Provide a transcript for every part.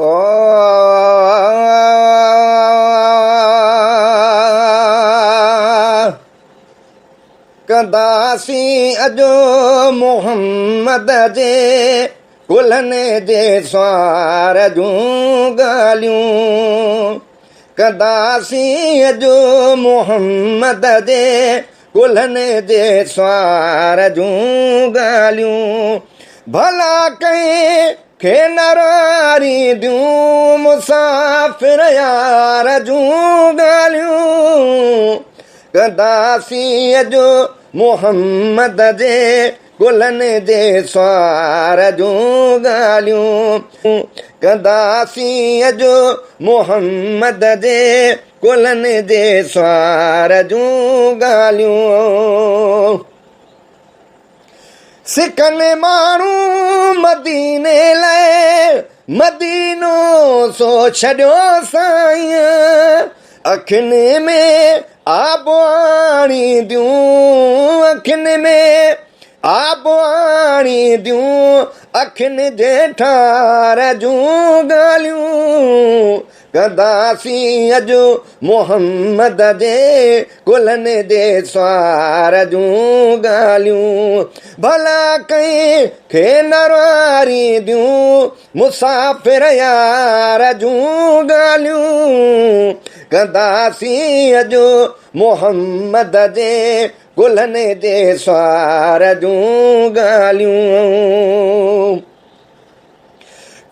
ओ कंदासी अजो मोहम्मद जे कुलनि जे स्वार जूं ॻाल्हियूं कंदासी अजो मोहम्मद जे कुलनि जे स्वार जूं ॻाल्हियूं भला कंहिं खे नरारी ॾियूं मुसाफ़िर यार जूं ॻाल्हियूं कंदासी अजो मोहम्मद जे कुलनि जे स्वार जूं ॻाल्हियूं कंदासी अजो मोहम्मद जे कुलनि जे स्वार जूं ॻाल्हियूं सिकनि माण्हू मदीने लाइ मदीनो सो छॾियो साईं अखियुनि में आबो आणी ॾियूं अखियुनि में आबो आणी ॾियूं अखियुनि जे ठार जूं ॻाल्हियूं कंदासी अजो मोहम्मद जे कुलनि जे स्वार जूं ॻाल्हियूं भला कंहिं खे नरवारी ॾियूं मुसाफ़िर यार जूं ॻाल्हियूं कंदासी अजो मोहम्मद जे कुलनि जे स्वार जूं ॻाल्हियूं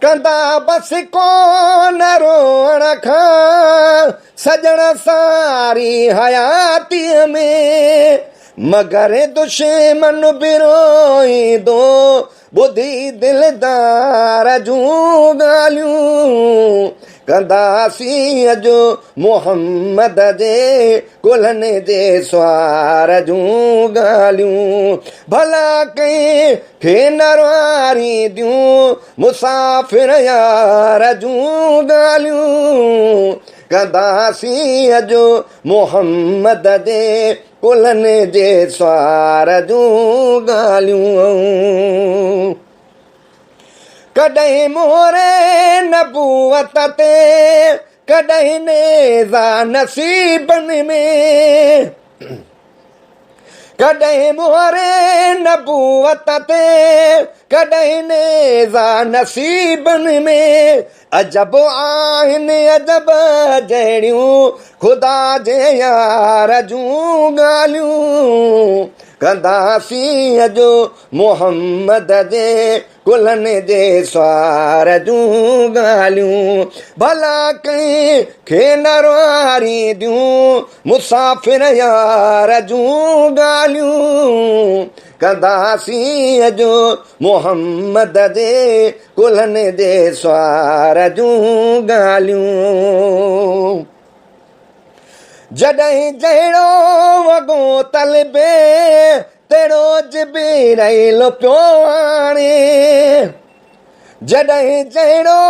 कंदा बसि कोन रोअण खां सजण सारी हयातीअ में मगर दुश्मन बि रोईंदो ॿुधी दिलदार जूं ॻाल्हियूं कंदासी अजो मोहम्मद जे कुलनि जे स्वार जूं ॻाल्हियूं भला कंहिं खे नरवारी ॾियूं मुसाफ़िर यार जूं ॻाल्हियूं कंदासी अजो मोहम्मद जे कुलनि जे स्वार जूं ॻाल्हियूं कॾहिं मोरे नबूअत ते कॾहिं नेज़ा नसीबनि में कॾहिं मोरे नबूअत ते कॾहिं नेज़ा नसीबनि में अजब आहिनि अजब जहिड़ियूं ख़ुदा जे यार जूं ॻाल्हियूं कंदासी अजो मोहम्मद जे कुलनि जे स्वार जूं ॻाल्हियूं भला कंहिं खे नरवारी ॾियूं मुसाफ़िर यार जूं ॻाल्हियूं कंदासी अजो मोहम्मद जे कुलनि जे स्वार जूं ॻाल्हियूं जॾहिं जहिड़ो वॻो तलबे तहिड़ो जिबरील पियो आणे जॾहिं जहिड़ो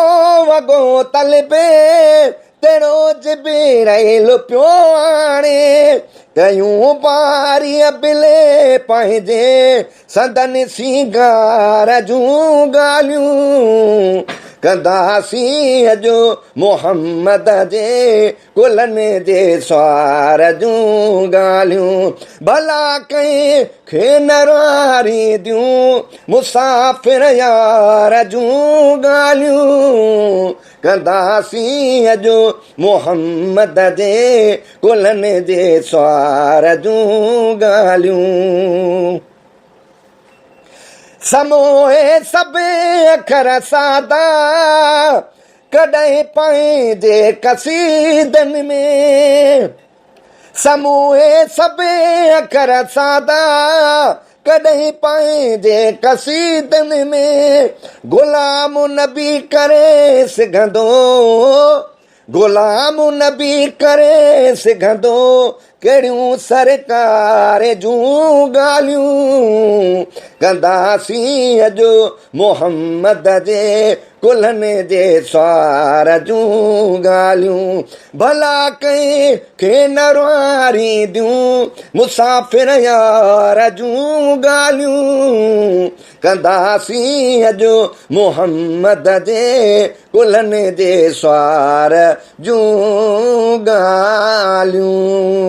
वॻो तलबे तहिड़ो जिबरील पियो आणे कयूं पारी बिले पंहिंजे संदन सिंगार जूं ॻाल्हियूं कंदासी अजो मोहम्मद जे कुलनि जे स्वार जूं ॻाल्हियूं भला कंहिं खे नरवारी ॾियूं मुसाफ़िर यार जूं ॻाल्हियूं कंदासी अजो मोहम्मद जे कुलनि जे स्वार जूं ॻाल्हियूं समोए सभु अखर सादा कॾहिं पंहिंजे कसीदनि में समूहे सभु अखर सादा कॾहिं पंहिंजे कसीदनि में ग़ुलाम नबी करे सघंदो ग़ुलाम नबी करे सघंदो कहिड़ियूं सरकार जूं ॻाल्हियूं कंदासीं अॼु मोहम्मद जे कुलनि जे स्वार जूं ॻाल्हियूं भला कंहिंखे न रुआरींदियूं मुसाफ़िर यार जूं ॻाल्हियूं कंदासीं अॼु मोहम्मद जे कुलनि जे स्वार जूं ॻाल्हियूं